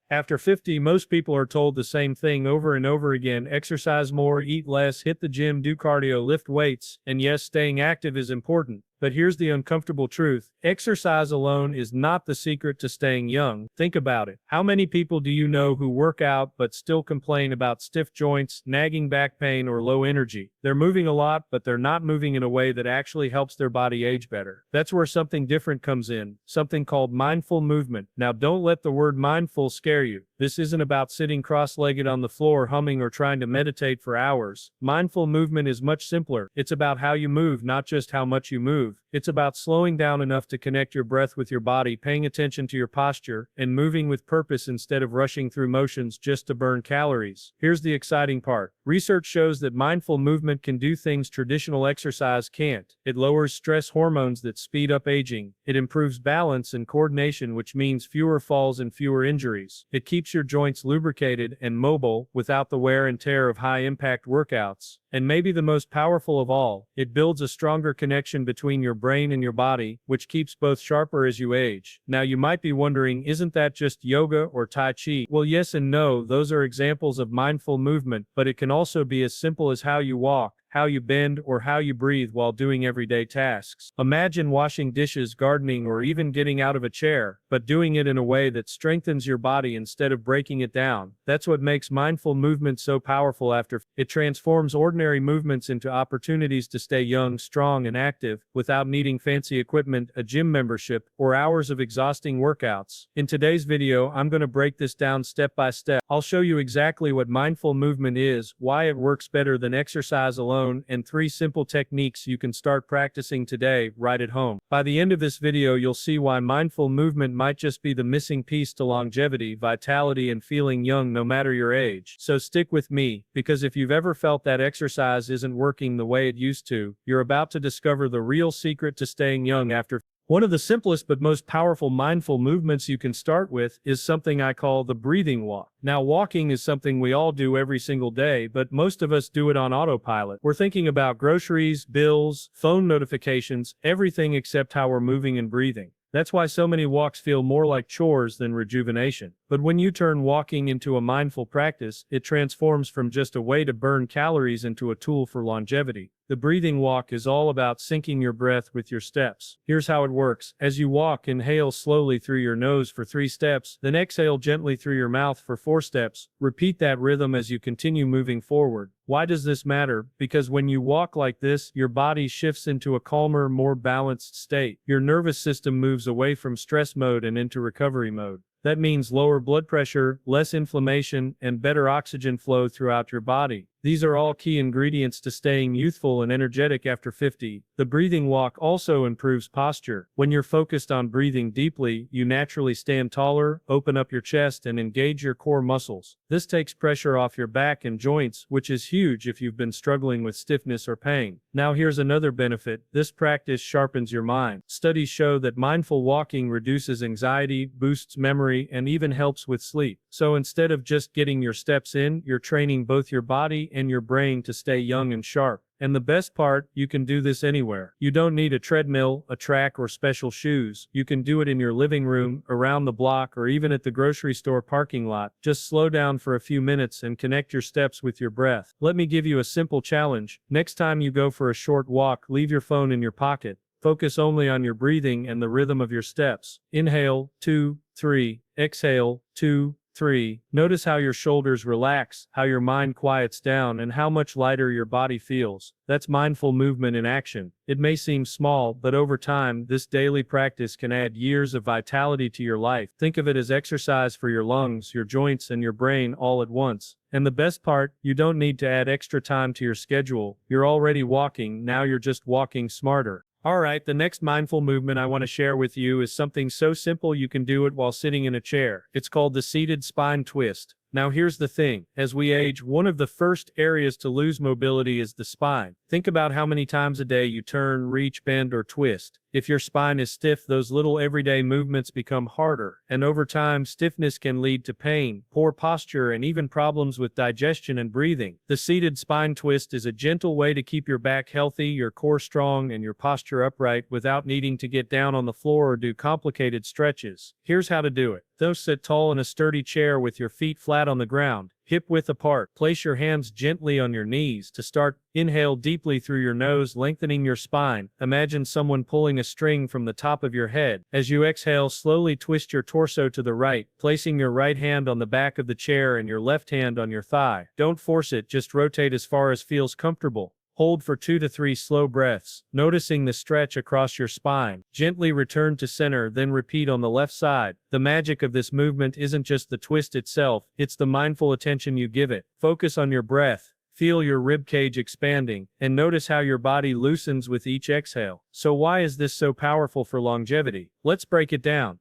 After 50, most people are told the same thing over and over again: exercise more, eat less, hit the gym, do cardio, lift weights. And yes, staying active is important. But here's the uncomfortable truth: exercise alone is not the secret to staying young. Think about it. How many people do you know who work out but still complain about stiff joints, nagging back pain, or low energy? They're moving a lot, but they're not moving in a way that actually helps their body age better. That's where something different comes in, something called mindful movement. Now, don't let the word mindful scare you. This isn't about sitting cross-legged on the floor humming or trying to meditate for hours. Mindful movement is much simpler. It's about how you move, not just how much you move. It's about slowing down enough to connect your breath with your body, paying attention to your posture, and moving with purpose instead of rushing through motions just to burn calories. Here's the exciting part. Research shows that mindful movement can do things traditional exercise can't. It lowers stress hormones that speed up aging. It improves balance and coordination, which means fewer falls and fewer injuries. It keeps your joints lubricated and mobile without the wear and tear of high-impact workouts. And maybe the most powerful of all, it builds a stronger connection between your brain and your body, which keeps both sharper as you age. Now you might be wondering, isn't that just yoga or Tai Chi? Well, yes and no. Those are examples of mindful movement, but it can also be as simple as how you walk, how you bend, or how you breathe while doing everyday tasks. Imagine washing dishes, gardening, or even getting out of a chair, but doing it in a way that strengthens your body instead of breaking it down. That's what makes mindful movement so powerful. It transforms ordinary movements into opportunities to stay young, strong, and active without needing fancy equipment, a gym membership, or hours of exhausting workouts. In today's video, I'm going to break this down step by step. I'll show you exactly what mindful movement is, why it works better than exercise alone, and 3 simple techniques you can start practicing today, right at home. By the end of this video, you'll see why mindful movement might just be the missing piece to longevity, vitality, and feeling young no matter your age. So stick with me, because if you've ever felt that exercise isn't working the way it used to, you're about to discover the real secret to staying young after. One of the simplest but most powerful mindful movements you can start with is something I call the breathing walk. Now, walking is something we all do every single day, but most of us do it on autopilot. We're thinking about groceries, bills, phone notifications, everything except how we're moving and breathing. That's why so many walks feel more like chores than rejuvenation. But when you turn walking into a mindful practice, it transforms from just a way to burn calories into a tool for longevity. The breathing walk is all about syncing your breath with your steps. Here's how it works. As you walk, inhale slowly through your nose for 3 steps, then exhale gently through your mouth for 4 steps. Repeat that rhythm as you continue moving forward. Why does this matter? Because when you walk like this, your body shifts into a calmer, more balanced state. Your nervous system moves away from stress mode and into recovery mode. That means lower blood pressure, less inflammation, and better oxygen flow throughout your body. These are all key ingredients to staying youthful and energetic after 50. The breathing walk also improves posture. When you're focused on breathing deeply, you naturally stand taller, open up your chest, and engage your core muscles. This takes pressure off your back and joints, which is huge if you've been struggling with stiffness or pain. Now here's another benefit. This practice sharpens your mind. Studies show that mindful walking reduces anxiety, boosts memory, and even helps with sleep. So instead of just getting your steps in, you're training both your body and your brain to stay young and sharp. And the best part, you can do this anywhere. You don't need a treadmill, a track, or special shoes. You can do it in your living room, around the block, or even at the grocery store parking lot. Just slow down for a few minutes and connect your steps with your breath. Let me give you a simple challenge. Next time you go for a short walk, leave your phone in your pocket. Focus only on your breathing and the rhythm of your steps. Inhale, 2, 3. Exhale, 2, 3. Notice how your shoulders relax, how your mind quiets down, and how much lighter your body feels. That's mindful movement in action. It may seem small, but over time, this daily practice can add years of vitality to your life. Think of it as exercise for your lungs, your joints, and your brain all at once. And the best part, you don't need to add extra time to your schedule. You're already walking, now you're just walking smarter. Alright, the next mindful movement I want to share with you is something so simple you can do it while sitting in a chair. It's called the seated spine twist. Now here's the thing. As we age, one of the first areas to lose mobility is the spine. Think about how many times a day you turn, reach, bend, or twist. If your spine is stiff, those little everyday movements become harder, and over time, stiffness can lead to pain, poor posture, and even problems with digestion and breathing. The seated spine twist is a gentle way to keep your back healthy, your core strong, and your posture upright without needing to get down on the floor or do complicated stretches. Here's how to do it. Sit tall in a sturdy chair with your feet flat on the ground, hip width apart. Place your hands gently on your knees. To start, inhale deeply through your nose, lengthening your spine. Imagine someone pulling a string from the top of your head. As you exhale, slowly twist your torso to the right, placing your right hand on the back of the chair and your left hand on your thigh. Don't force it, just rotate as far as feels comfortable. Hold for 2 to 3 slow breaths, noticing the stretch across your spine. Gently return to center, then repeat on the left side. The magic of this movement isn't just the twist itself, it's the mindful attention you give it. Focus on your breath. Feel your rib cage expanding, and notice how your body loosens with each exhale. So why is this so powerful for longevity? Let's break it down.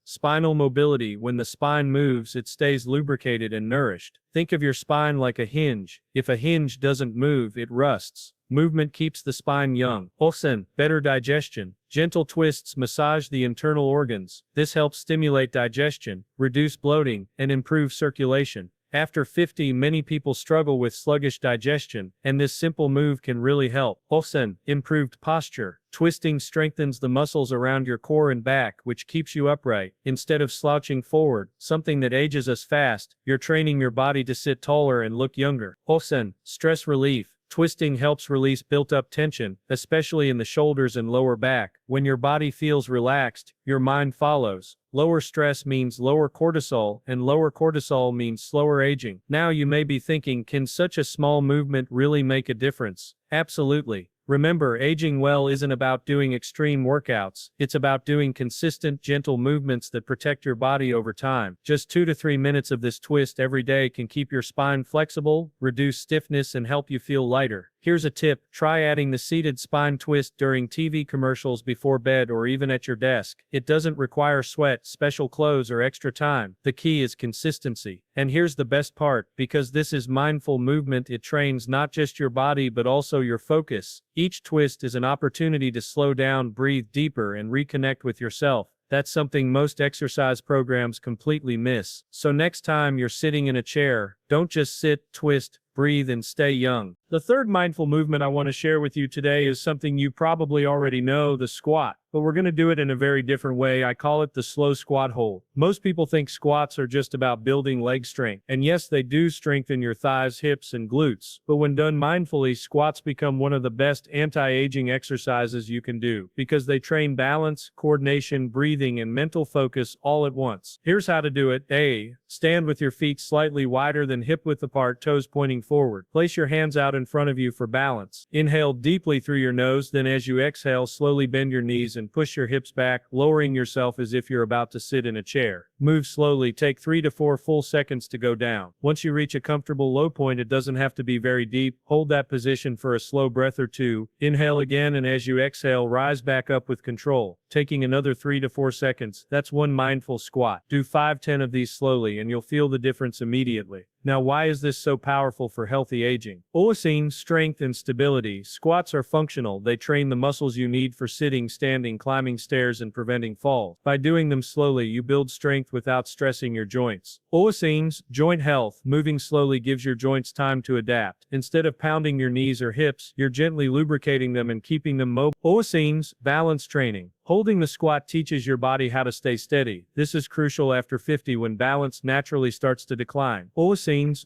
Spinal mobility. When the spine moves, it stays lubricated and nourished. Think of your spine like a hinge. If a hinge doesn't move, it rusts. Movement keeps the spine young. Better digestion. Gentle twists massage the internal organs. This helps stimulate digestion, reduce bloating, and improve circulation. After 50, many people struggle with sluggish digestion, and this simple move can really help. Improved posture. Twisting strengthens the muscles around your core and back, which keeps you upright. Instead of slouching forward, something that ages us fast, you're training your body to sit taller and look younger. Stress relief. Twisting helps release built-up tension, especially in the shoulders and lower back. When your body feels relaxed, your mind follows. Lower stress means lower cortisol, and lower cortisol means slower aging. Now you may be thinking, can such a small movement really make a difference? Absolutely. Remember, aging well isn't about doing extreme workouts. It's about doing consistent, gentle movements that protect your body over time. Just 2 to 3 minutes of this twist every day can keep your spine flexible, reduce stiffness, and help you feel lighter. Here's a tip. Try adding the seated spine twist during TV commercials before bed or even at your desk. It doesn't require sweat, special clothes, or extra time. The key is consistency. And here's the best part, because this is mindful movement, it trains not just your body but also your focus. Each twist is an opportunity to slow down, breathe deeper, and reconnect with yourself. That's something most exercise programs completely miss. So next time you're sitting in a chair, don't just sit, twist, breathe, and stay young. The third mindful movement I want to share with you today is something you probably already know, the squat. But we're going to do it in a very different way. I call it the slow squat hold. Most people think squats are just about building leg strength. And yes, they do strengthen your thighs, hips, and glutes. But when done mindfully, squats become one of the best anti-aging exercises you can do, because they train balance, coordination, breathing, and mental focus all at once. Here's how to do it. A. Stand with your feet slightly wider than hip width apart, toes pointing forward. Place your hands out in front of you for balance. Inhale deeply through your nose, then as you exhale, slowly bend your knees and push your hips back, lowering yourself as if you're about to sit in a chair. Move slowly. Take 3 to 4 full seconds to go down. Once you reach a comfortable low point, it doesn't have to be very deep. Hold that position for a slow breath or two. Inhale again, and as you exhale, rise back up with control. Taking another 3 to 4 seconds. That's one mindful squat. Do 5-10 of these slowly and you'll feel the difference immediately. Now, why is this so powerful for healthy aging? Strength and stability. Squats are functional. They train the muscles you need for sitting, standing, climbing stairs, and preventing falls. By doing them slowly, you build strength without stressing your joints. Joint health. Moving slowly gives your joints time to adapt. Instead of pounding your knees or hips, you're gently lubricating them and keeping them mobile. Balance training. Holding the squat teaches your body how to stay steady. This is crucial after 50 when balance naturally starts to decline.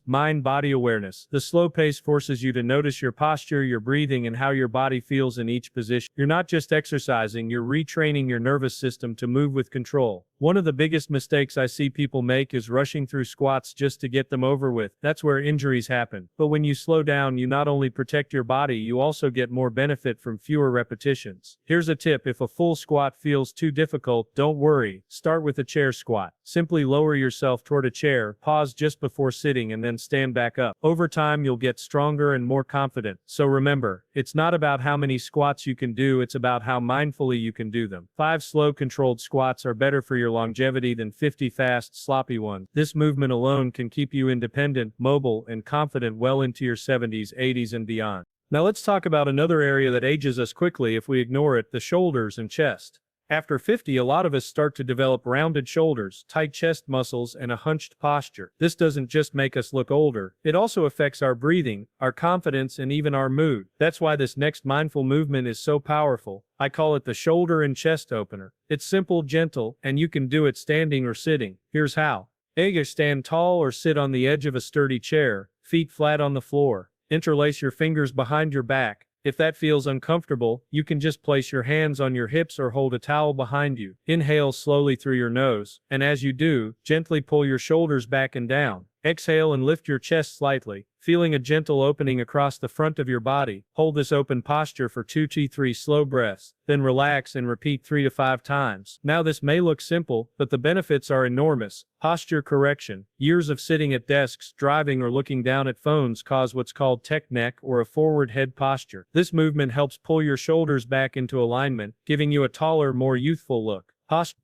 Mind-body awareness. The slow pace forces you to notice your posture, your breathing, and how your body feels in each position. You're not just exercising, you're retraining your nervous system to move with control. One of the biggest mistakes I see people make is rushing through squats just to get them over with. That's where injuries happen. But when you slow down, you not only protect your body, you also get more benefit from fewer repetitions. Here's a tip. If a full squat feels too difficult, don't worry. Start with a chair squat. Simply lower yourself toward a chair, pause just before sitting, and then stand back up. Over time, you'll get stronger and more confident. So remember, it's not about how many squats you can do, it's about how mindfully you can do them. 5 slow, controlled squats are better for your longevity than 50 fast, sloppy ones. This movement alone can keep you independent, mobile, and confident well into your 70s, 80s, and beyond. Now let's talk about another area that ages us quickly if we ignore it, the shoulders and chest. After 50, a lot of us start to develop rounded shoulders, tight chest muscles, and a hunched posture. This doesn't just make us look older, it also affects our breathing, our confidence, and even our mood. That's why this next mindful movement is so powerful. I call it the shoulder and chest opener. It's simple, gentle, and you can do it standing or sitting. Here's how. Either stand tall or sit on the edge of a sturdy chair, feet flat on the floor. Interlace your fingers behind your back. If that feels uncomfortable, you can just place your hands on your hips or hold a towel behind you. Inhale slowly through your nose, and as you do, gently pull your shoulders back and down. Exhale and lift your chest slightly, feeling a gentle opening across the front of your body. Hold this open posture for 2 to 3 slow breaths, then relax and repeat 3 to 5 times. Now this may look simple, but the benefits are enormous. Posture correction. Years of sitting at desks, driving, or looking down at phones cause what's called tech neck or a forward head posture. This movement helps pull your shoulders back into alignment, giving you a taller, more youthful look.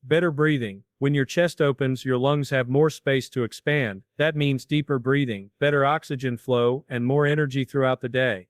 Better breathing. When your chest opens, your lungs have more space to expand. That means deeper breathing, better oxygen flow, and more energy throughout the day.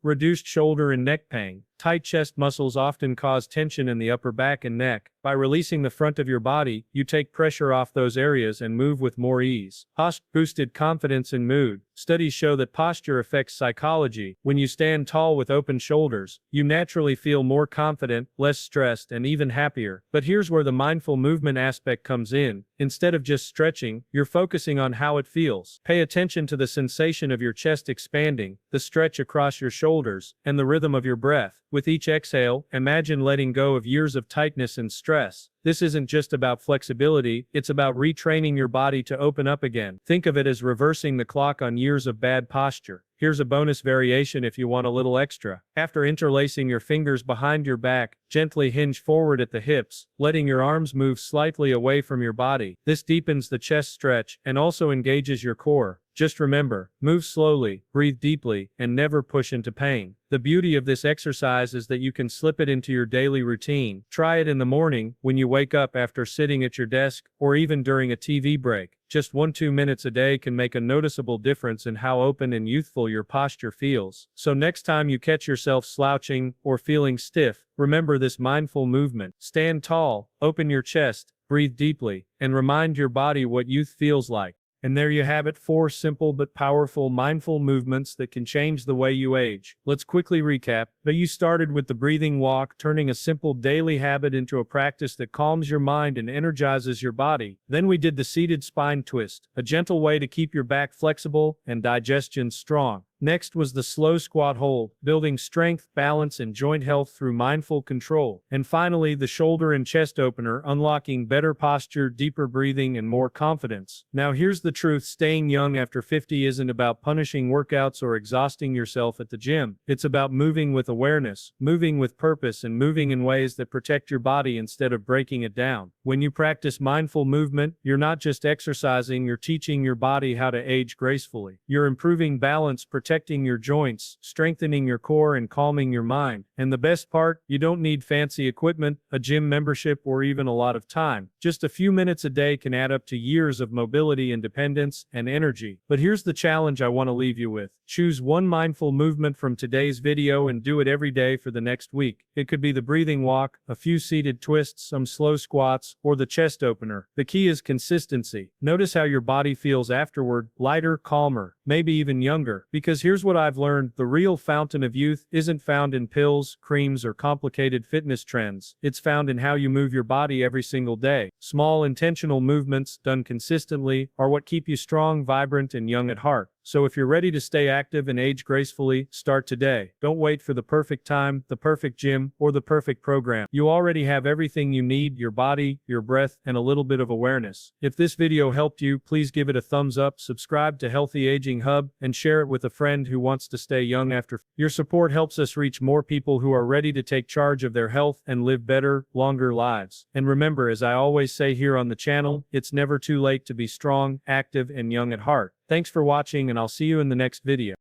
Reduced shoulder and neck pain. Tight chest muscles often cause tension in the upper back and neck. By releasing the front of your body, you take pressure off those areas and move with more ease. Boosted confidence and mood. Studies show that posture affects psychology. When you stand tall with open shoulders, you naturally feel more confident, less stressed, and even happier. But here's where the mindful movement aspect comes in. Instead of just stretching, you're focusing on how it feels. Pay attention to the sensation of your chest expanding, the stretch across your shoulders, and the rhythm of your breath. With each exhale, imagine letting go of years of tightness and stress. This isn't just about flexibility, it's about retraining your body to open up again. Think of it as reversing the clock on years of bad posture. Here's a bonus variation if you want a little extra. After interlacing your fingers behind your back, gently hinge forward at the hips, letting your arms move slightly away from your body. This deepens the chest stretch and also engages your core. Just remember, move slowly, breathe deeply, and never push into pain. The beauty of this exercise is that you can slip it into your daily routine. Try it in the morning, when you wake up after sitting at your desk, or even during a TV break. Just 1-2 minutes a day can make a noticeable difference in how open and youthful your posture feels. So next time you catch yourself slouching or feeling stiff, remember this mindful movement. Stand tall, open your chest, breathe deeply, and remind your body what youth feels like. And there you have it, 4 simple but powerful mindful movements that can change the way you age. Let's quickly recap. You started with the breathing walk, turning a simple daily habit into a practice that calms your mind and energizes your body. Then we did the seated spine twist, a gentle way to keep your back flexible and digestion strong. Next was the slow squat hold, building strength, balance, and joint health through mindful control. And finally, the shoulder and chest opener, unlocking better posture, deeper breathing, and more confidence. Now here's the truth, staying young after 50 isn't about punishing workouts or exhausting yourself at the gym. It's about moving with awareness, moving with purpose, and moving in ways that protect your body instead of breaking it down. When you practice mindful movement, you're not just exercising, you're teaching your body how to age gracefully. You're improving balance, protecting your joints, strengthening your core, and calming your mind. And the best part, you don't need fancy equipment, a gym membership, or even a lot of time. Just a few minutes a day can add up to years of mobility, independence, and energy. But here's the challenge I want to leave you with. Choose one mindful movement from today's video and do it every day for the next week. It could be the breathing walk, a few seated twists, some slow squats, or the chest opener. The key is consistency. Notice how your body feels afterward, lighter, calmer, maybe even younger. Because here's what I've learned, the real fountain of youth isn't found in pills, creams, or complicated fitness trends. It's found in how you move your body every single day. Small intentional movements, done consistently, are what keep you strong, vibrant, and young at heart. So if you're ready to stay active and age gracefully, start today. Don't wait for the perfect time, the perfect gym, or the perfect program. You already have everything you need: your body, your breath, and a little bit of awareness. If this video helped you, please give it a thumbs up, subscribe to Healthy Aging Hub, and share it with a friend who wants to stay young after. Your support helps us reach more people who are ready to take charge of their health and live better, longer lives. And remember, as I always say here on the channel, it's never too late to be strong, active, and young at heart. Thanks for watching, and I'll see you in the next video.